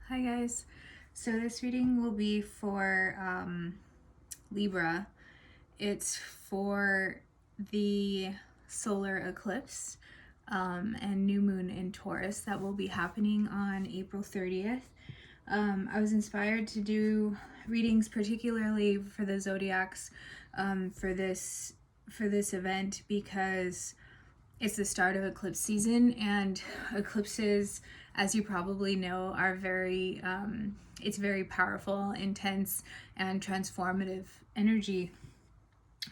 Hi guys, so this reading will be for Libra. It's for the solar eclipse and new moon in Taurus that will be happening on April 30th. I was inspired to do readings particularly for the zodiacs for this event because it's the start of eclipse season, and eclipses, as you probably know, are it's very powerful, intense, and transformative energy.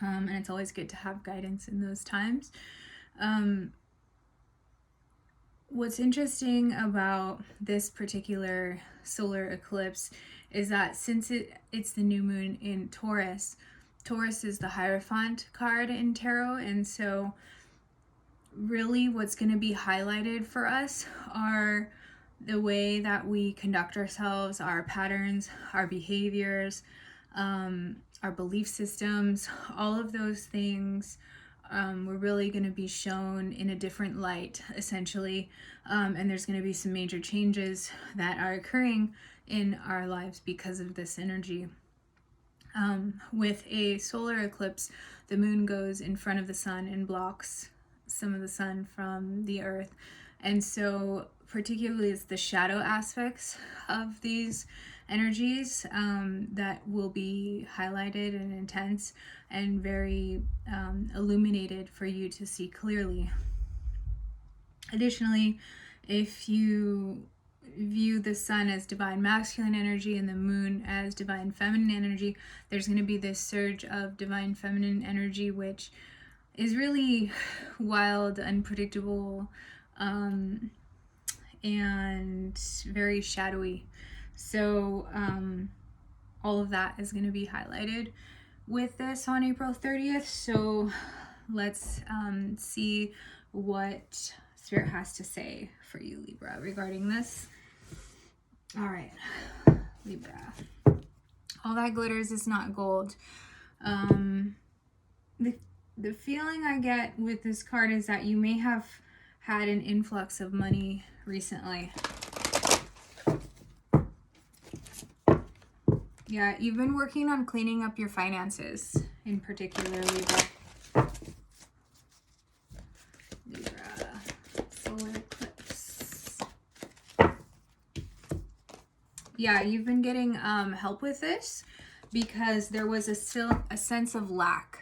And it's always good to have guidance in those times. What's interesting about this particular solar eclipse is that since it's the new moon in Taurus, Taurus is the Hierophant card in tarot, and so really what's going to be highlighted for us are the way that we conduct ourselves, our patterns, our behaviors, our belief systems, all of those things. We're really going to be shown in a different light, essentially, and there's going to be some major changes that are occurring in our lives because of this energy. With a solar eclipse, the moon goes in front of the sun and blocks some of the sun from the earth, and so particularly it's the shadow aspects of these energies that will be highlighted and intense and very illuminated for you to see clearly. Additionally, if you view the sun as divine masculine energy and the moon as divine feminine energy, there's going to be this surge of divine feminine energy, which is really wild, unpredictable, and very shadowy. So all of that is going to be highlighted with this on April 30th. So let's see what Spirit has to say for you, Libra, regarding this. All right, Libra. All that glitters is not gold. The feeling I get with this card is that you may have had an influx of money recently. Yeah, you've been working on cleaning up your finances, in particular, Libra. Libra, solar eclipse. Yeah, you've been getting help with this because there was a sense of lack.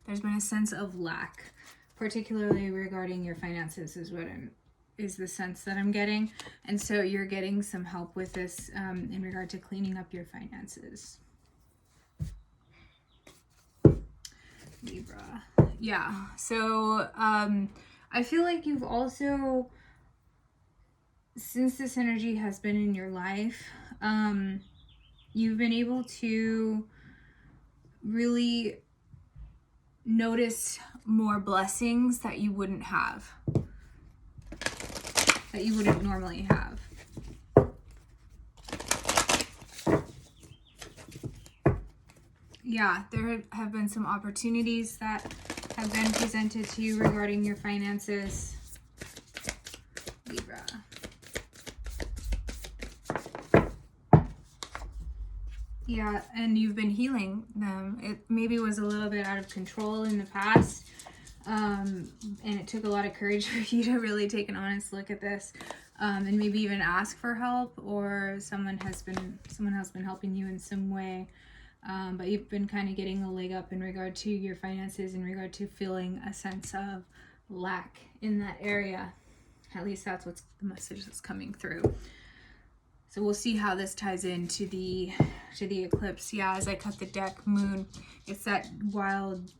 There's been a sense of lack, particularly regarding your finances is the sense that I'm getting. And so you're getting some help with this in regard to cleaning up your finances. Libra. Yeah, so I feel like you've also, since this energy has been in your life, you've been able to really notice more blessings that you wouldn't have, that you wouldn't normally have. Yeah, there have been some opportunities that have been presented to you regarding your finances, Libra. Yeah, and you've been healing them. It maybe was a little bit out of control in the past, and it took a lot of courage for you to really take an honest look at this, and maybe even ask for help, or someone has been helping you in some way. But you've been kind of getting a leg up in regard to your finances, in regard to feeling a sense of lack in that area. At least that's what's the message that's coming through. So we'll see how this ties into the eclipse. Yeah, as I cut the deck, moon, it's that wild,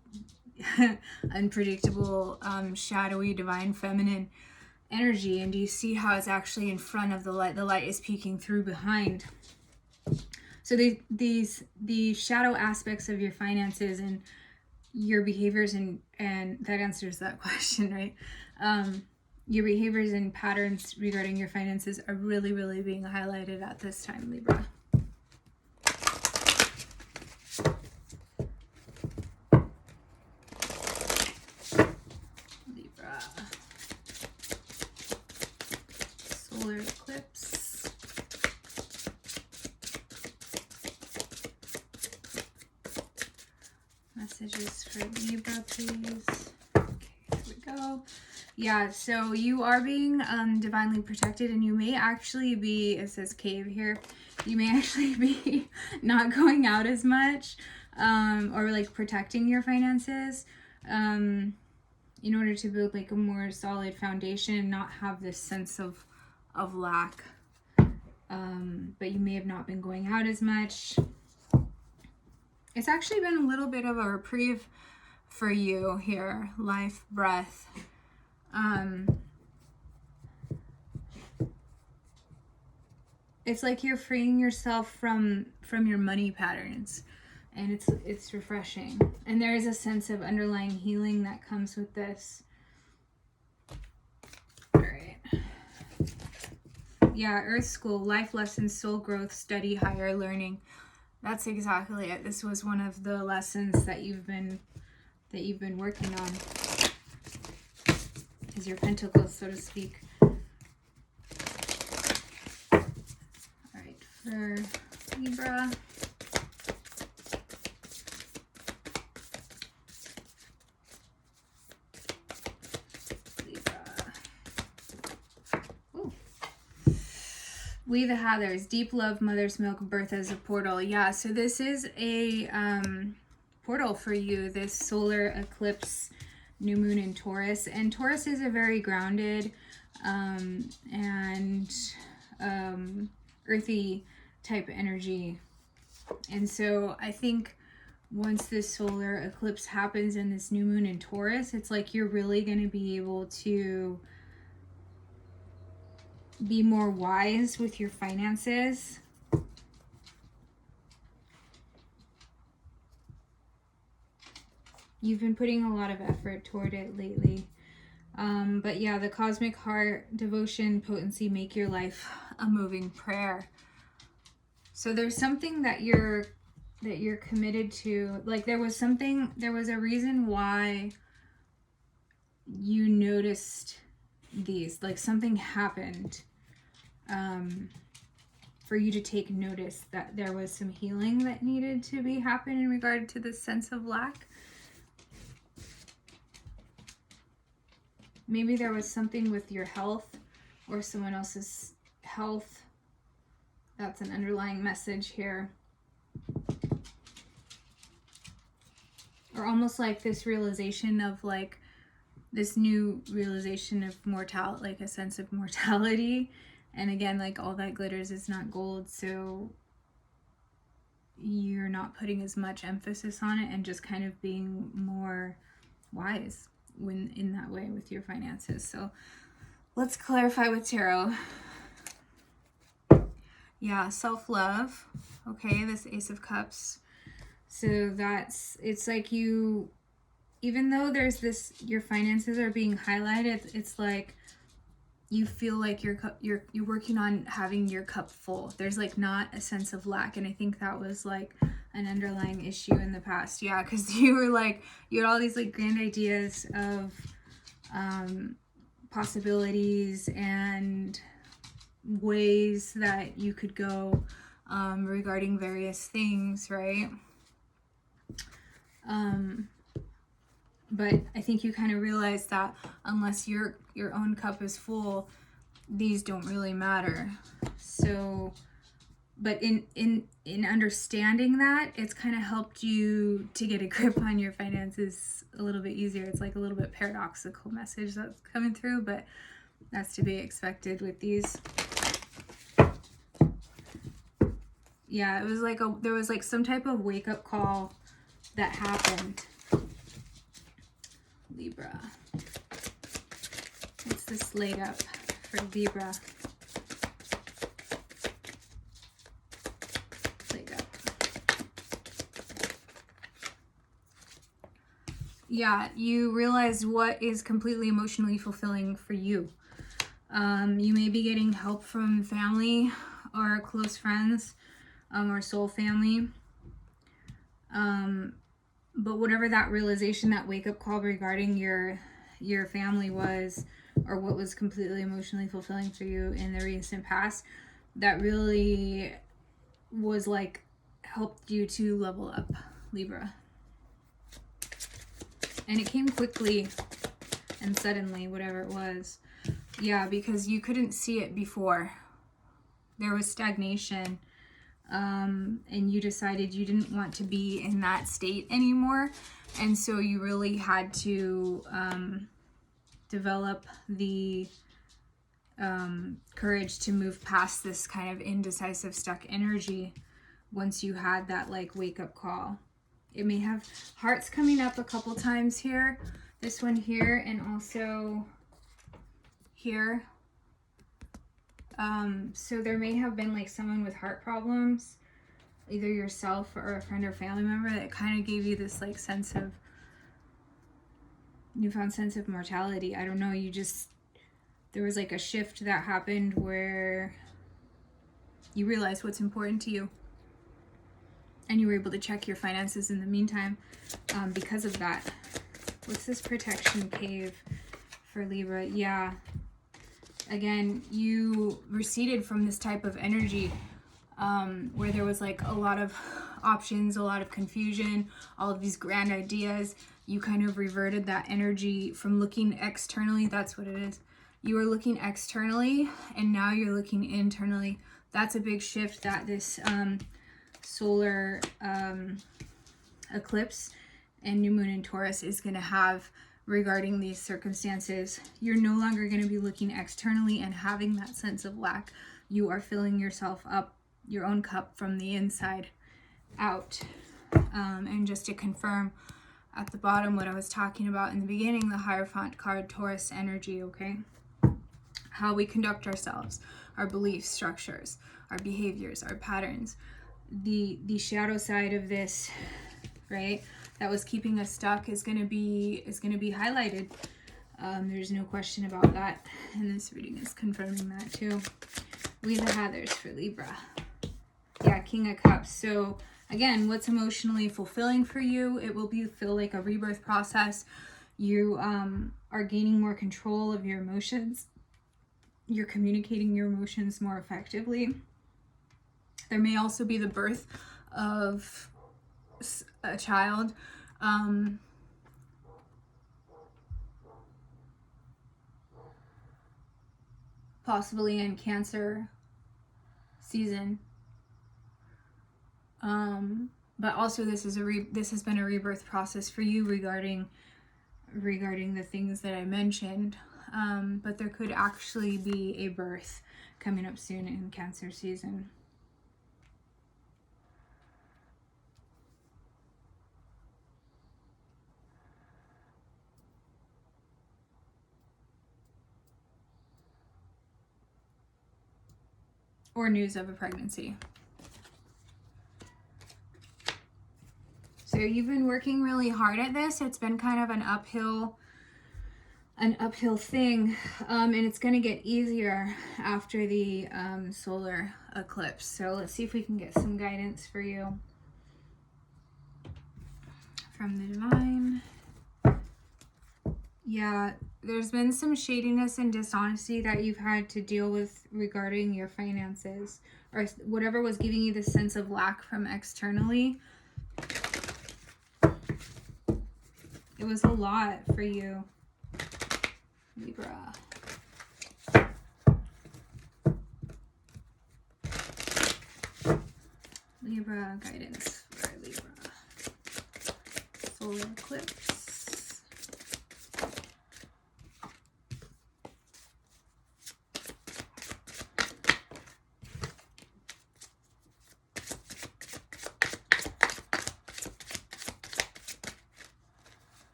unpredictable, shadowy, divine feminine energy. And do you see how it's actually in front of the light? The light is peeking through behind. So the shadow aspects of your finances and your behaviors, and that answers that question, right? Your behaviors and patterns regarding your finances are really, really being highlighted at this time, Libra. Libra. Solar eclipse. messages for Libra, please. Okay, there we go. Yeah, so you are being divinely protected, and you may actually be, it says cave here, you may actually be not going out as much, or like protecting your finances in order to build like a more solid foundation and not have this sense of lack. But you may have not been going out as much. It's actually been a little bit of a reprieve for you here, life, breath. It's like you're freeing yourself from your money patterns, and it's refreshing. And there is a sense of underlying healing that comes with this. All right. Yeah, Earth School, life lessons, soul growth, study, higher learning. That's exactly it. This was one of the lessons that you've been working on. Is your pentacles, so to speak. All right, for Libra. We the Hathers, deep love, mother's milk, birth as a portal. Yeah, so this is a portal for you, this solar eclipse, new moon in Taurus. And Taurus is a very grounded and earthy type energy. And so I think once this solar eclipse happens and this new moon in Taurus, it's like you're really going to be able to be more wise with your finances. You've been putting a lot of effort toward it lately. But yeah, the cosmic heart, devotion, potency, make your life a moving prayer. So there's something that you're committed to. Like there was a reason why you noticed these, like something happened for you to take notice that there was some healing that needed to be happen in regard to this sense of lack. Maybe there was something with your health or someone else's health. That's an underlying message here. Or almost like this realization of like this new realization of mortality, like a sense of mortality. And again, like all that glitters is not gold, so you're not putting as much emphasis on it and just kind of being more wise when in that way with your finances. So let's clarify with tarot. Yeah, self-love. Okay, this Ace of Cups. So it's like you, even though there's this, your finances are being highlighted, it's like you feel like you're working on having your cup full. There's like not a sense of lack, and I think that was like an underlying issue in the past. Yeah, because you were like, you had all these like grand ideas of possibilities and ways that you could go regarding various things, right? But I think you kind of realize that unless your own cup is full, these don't really matter. So, but in understanding that, it's kind of helped you to get a grip on your finances a little bit easier. It's like a little bit paradoxical message that's coming through, but that's to be expected with these. Yeah, it was like there was like some type of wake-up call that happened. Libra. What's this laid up for Libra? Laid up. Yeah, you realize what is completely emotionally fulfilling for you. You may be getting help from family or close friends or soul family. But whatever that realization, that wake-up call regarding your family was, or what was completely emotionally fulfilling for you in the recent past, that really was like helped you to level up, Libra. And it came quickly and suddenly, whatever it was. Yeah, because you couldn't see it before. There was stagnation. And you decided you didn't want to be in that state anymore. And so you really had to develop the courage to move past this kind of indecisive, stuck energy once you had that like wake up call. It may have hearts coming up a couple times here, this one here, and also here. So there may have been like someone with heart problems, either yourself or a friend or family member, that kind of gave you this like sense of, newfound sense of mortality. I don't know, there was like a shift that happened where you realized what's important to you. And you were able to check your finances in the meantime because of that. What's this protection cave for Libra? Yeah. Again, you receded from this type of energy where there was like a lot of options, a lot of confusion, all of these grand ideas. You kind of reverted that energy from looking externally. That's what it is. You were looking externally and now you're looking internally. That's a big shift that this solar eclipse and new moon in Taurus is going to have regarding these circumstances. You're no longer going to be looking externally and having that sense of lack. You are filling yourself up, your own cup, from the inside out. And just to confirm at the bottom what I was talking about in the beginning, the Hierophant card, Taurus energy, okay? How we conduct ourselves, our belief structures, our behaviors, our patterns. The shadow side of this, right, that was keeping us stuck is going to be highlighted. There's no question about that, and this reading is confirming that too. We the Hathers for Libra. Yeah, King of Cups. So again, what's emotionally fulfilling for you? It will feel like a rebirth process. You are gaining more control of your emotions. You're communicating your emotions more effectively. There may also be the birth of a child. Possibly in Cancer season. But also this has been a rebirth process for you regarding the things that I mentioned. But there could actually be a birth coming up soon in Cancer season. Or news of a pregnancy. So you've been working really hard at this. It's been kind of an uphill thing, and it's going to get easier after the solar eclipse. So let's see if we can get some guidance for you from the divine. Yeah, there's been some shadiness and dishonesty that you've had to deal with regarding your finances, or whatever was giving you the sense of lack from externally. It was a lot for you, Libra. Libra guidance for Libra. Solar eclipse.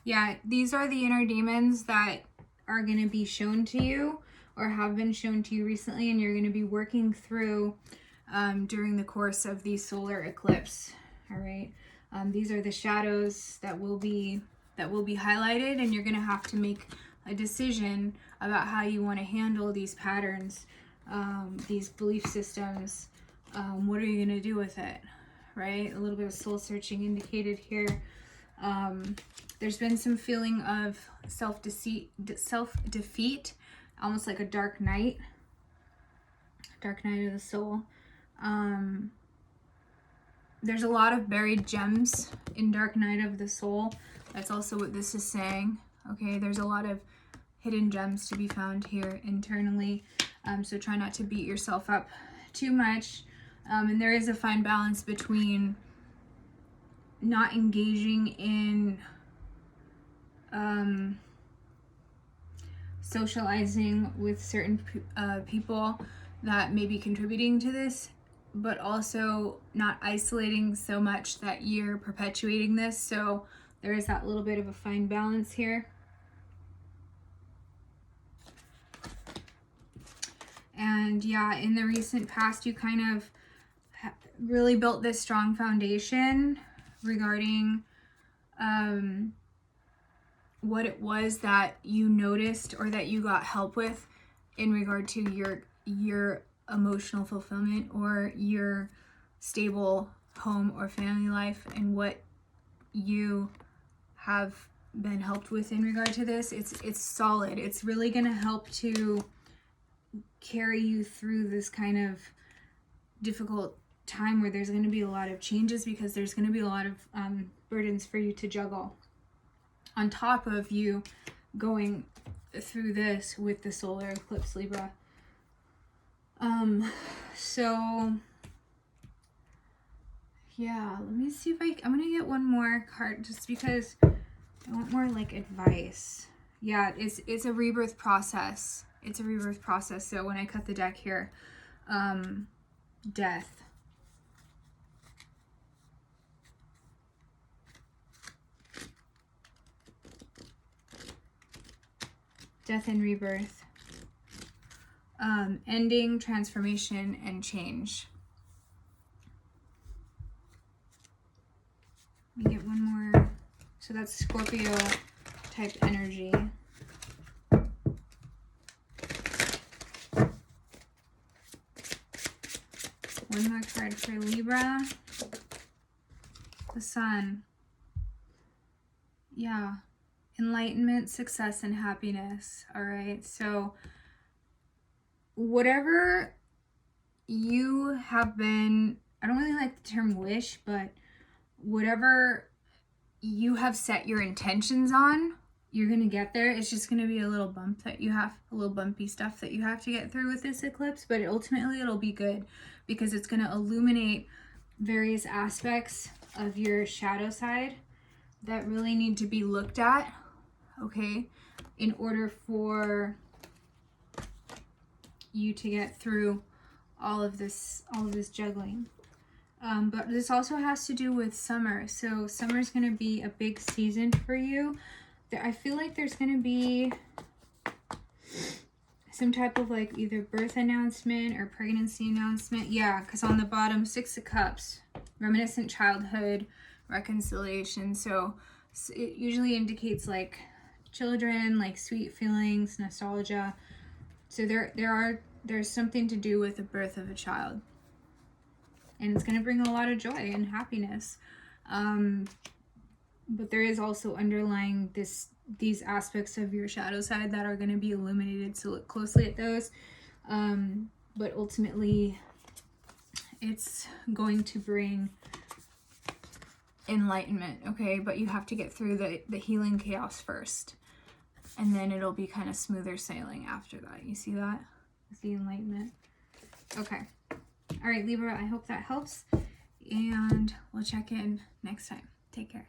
Yeah, these are the inner demons that are going to be shown to you or have been shown to you recently, and you're going to be working through during the course of the solar eclipse. All right. These are the shadows that will be highlighted, and you're going to have to make a decision about how you want to handle these patterns, these belief systems. What are you going to do with it? Right? A little bit of soul searching indicated here. There's been some feeling of self-defeat, almost like a dark night of the soul. there's a lot of buried gems in Dark Night of the Soul. That's also what this is saying. Okay, there's a lot of hidden gems to be found here internally. So try not to beat yourself up too much. And there is a fine balance between not engaging in socializing with certain people that may be contributing to this, but also not isolating so much that you're perpetuating this. So there is that little bit of a fine balance here. And yeah, in the recent past, you kind of really built this strong foundation regarding what it was that you noticed or that you got help with in regard to your emotional fulfillment or your stable home or family life, and what you have been helped with in regard to this. It's solid. It's really going to help to carry you through this kind of difficult time where there's going to be a lot of changes, because there's going to be a lot of burdens for you to juggle on top of you going through this with the solar eclipse, Libra. So yeah, let me see if I'm gonna get one more card just because I want more like advice. Yeah, it's a rebirth process. It's a rebirth process. So when I cut the deck here, death. Death and rebirth. Ending, transformation, and change. Let me get one more. So that's Scorpio type energy. One more card for Libra. The Sun. Yeah. Enlightenment, success, and happiness. All right. So whatever you have been, I don't really like the term wish, but whatever you have set your intentions on, you're going to get there. It's just going to be a little bump that you have, a little bumpy stuff that you have to get through with this eclipse, but ultimately it'll be good because it's going to illuminate various aspects of your shadow side that really need to be looked at, okay, in order for you to get through all of this juggling. But this also has to do with summer. So summer is going to be a big season for you. I feel like there's going to be some type of like either birth announcement or pregnancy announcement. Yeah, because on the bottom, 6 of Cups, reminiscent childhood, reconciliation. So it usually indicates like children, like sweet feelings, nostalgia. So there's something to do with the birth of a child. And it's going to bring a lot of joy and happiness. But there is also underlying these aspects of your shadow side that are going to be illuminated. So look closely at those. But ultimately, it's going to bring enlightenment, okay? But you have to get through the healing chaos first. And then it'll be kind of smoother sailing after that. You see that? It's the enlightenment. Okay. All right, Libra, I hope that helps. And we'll check in next time. Take care.